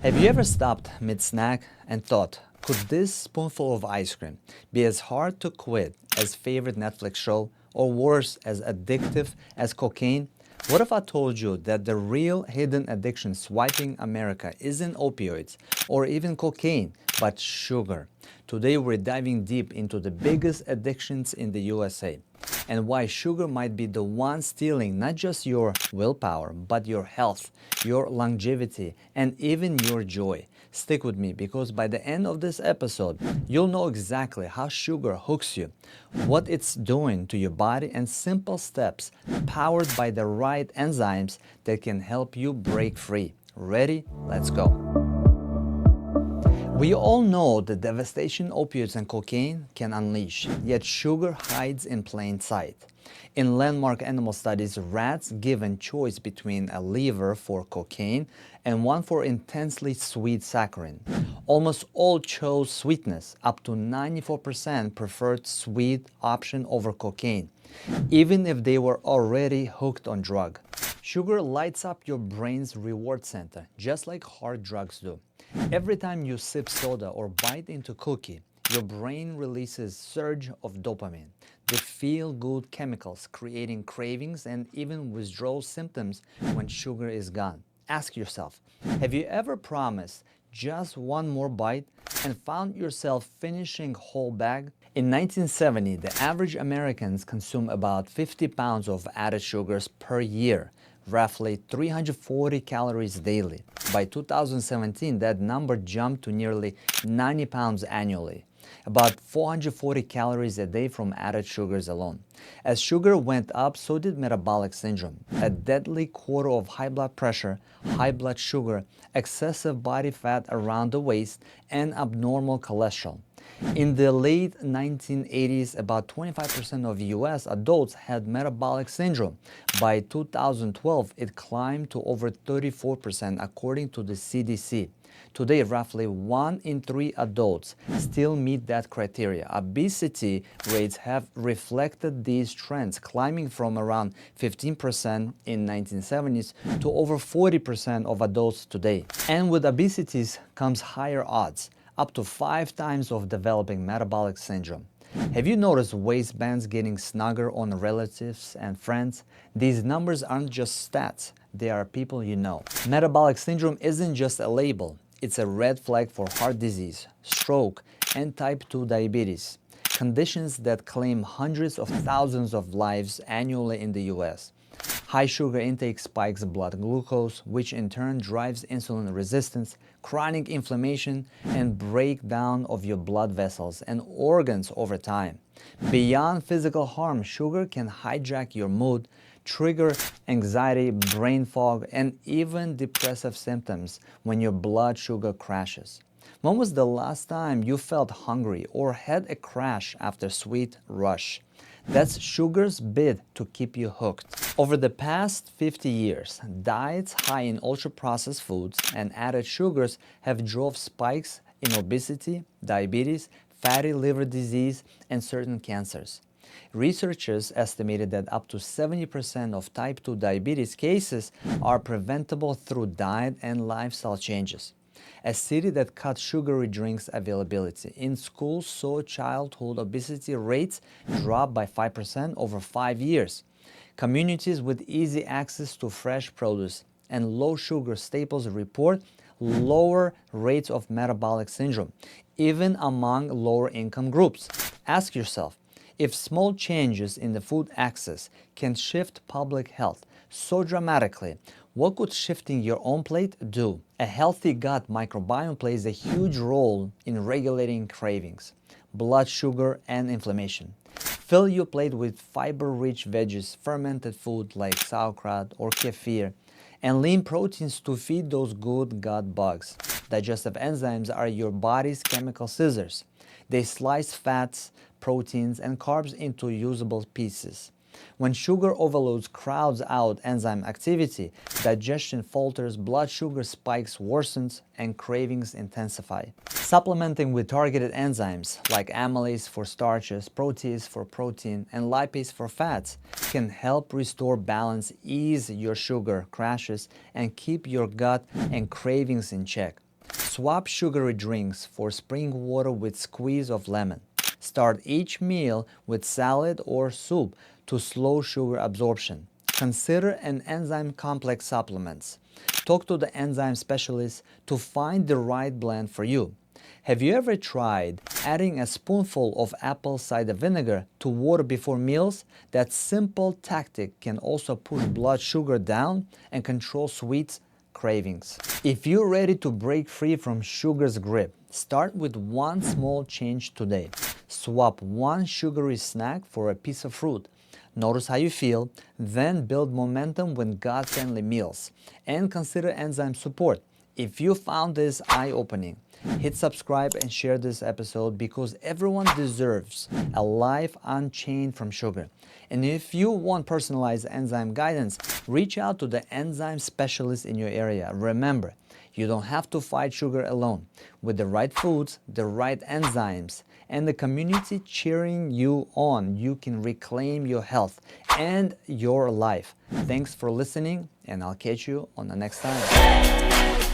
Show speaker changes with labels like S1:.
S1: Have you ever stopped mid-snack and thought, could this spoonful of ice cream be as hard to quit as favorite Netflix show, or worse, as addictive as cocaine? What if I told you that the real hidden addiction swiping America isn't opioids or even cocaine, but sugar? Today we're diving deep into the biggest addictions in the USA and why sugar might be the one stealing not just your willpower, but your health, your longevity, and even your joy. Stick with me because by the end of this episode, you'll know exactly how sugar hooks you, what it's doing to your body, and simple steps powered by the right enzymes that can help you break free. Ready? Let's go. We all know the devastation opioids and cocaine can unleash, yet sugar hides in plain sight. In landmark animal studies, rats given choice between a lever for cocaine and one for intensely sweet saccharin. Almost all chose sweetness. Up to 94% preferred sweet option over cocaine, even if they were already hooked on drug. Sugar lights up your brain's reward center, just like hard drugs do. Every time you sip soda or bite into cookie, your brain releases surge of dopamine, the feel-good chemicals, creating cravings and even withdrawal symptoms when sugar is gone. Ask yourself, have you ever promised just one more bite and found yourself finishing whole bag? In 1970, the average Americans consume about 50 pounds of added sugars per year, roughly 340 calories daily. By 2017, that number jumped to nearly 90 pounds annually, about 440 calories a day from added sugars alone. As sugar went up, so did metabolic syndrome, a deadly quarter of high blood pressure, high blood sugar, excessive body fat around the waist, and abnormal cholesterol. In the late 1980s, about 25% of US adults had metabolic syndrome. By 2012, it climbed to over 34% according to the CDC. Today, roughly 1 in 3 adults still meet that criteria. Obesity rates have reflected these trends, climbing from around 15% in 1970s to over 40% of adults today. And with obesity comes higher odds, up to 5 times of developing metabolic syndrome. Have you noticed waistbands getting snugger on relatives and friends? These numbers aren't just stats, they are people you know. Metabolic syndrome isn't just a label, it's a red flag for heart disease, stroke, and type 2 diabetes, conditions that claim hundreds of thousands of lives annually in the US. High sugar intake spikes blood glucose, which in turn drives insulin resistance, chronic inflammation, and breakdown of your blood vessels and organs over time. Beyond physical harm, sugar can hijack your mood, trigger anxiety, brain fog, and even depressive symptoms when your blood sugar crashes. When was the last time you felt hungry or had a crash after a sweet rush? That's sugar's bid to keep you hooked. Over the past 50 years, diets high in ultra-processed foods and added sugars have drove spikes in obesity, diabetes, fatty liver disease, and certain cancers. Researchers estimated that up to 70% of type 2 diabetes cases are preventable through diet and lifestyle changes. A city that cut sugary drinks availability in schools saw childhood obesity rates drop by 5% over 5 years. Communities with easy access to fresh produce and low sugar staples report lower rates of metabolic syndrome, even among lower income groups. Ask yourself, if small changes in the food access can shift public health so dramatically, what could shifting your own plate do? A healthy gut microbiome plays a huge role in regulating cravings, blood sugar, and inflammation. Fill your plate with fiber-rich veggies, fermented food like sauerkraut or kefir, and lean proteins to feed those good gut bugs. Digestive enzymes are your body's chemical scissors. They slice fats, proteins, and carbs into usable pieces. When sugar overloads crowds out enzyme activity, digestion falters, blood sugar spikes worsens, and cravings intensify. Supplementing with targeted enzymes like amylase for starches, protease for protein, and lipase for fats can help restore balance, ease your sugar crashes, and keep your gut and cravings in check. Swap sugary drinks for spring water with squeeze of lemon. Start each meal with salad or soup to slow sugar absorption. Consider an enzyme complex supplements. Talk to the enzyme specialist to find the right blend for you. Have you ever tried adding a spoonful of apple cider vinegar to water before meals? That simple tactic can also push blood sugar down and control sweets cravings. If you're ready to break free from sugar's grip, start with one small change today. Swap one sugary snack for a piece of fruit. Notice how you feel, then build momentum with God-friendly meals. And consider enzyme support. If you found this eye-opening, hit subscribe and share this episode because everyone deserves a life unchained from sugar. And if you want personalized enzyme guidance, reach out to the enzyme specialist in your area. Remember, you don't have to fight sugar alone. With the right foods, the right enzymes, and the community cheering you on, you can reclaim your health and your life. Thanks for listening, and I'll catch you on the next time.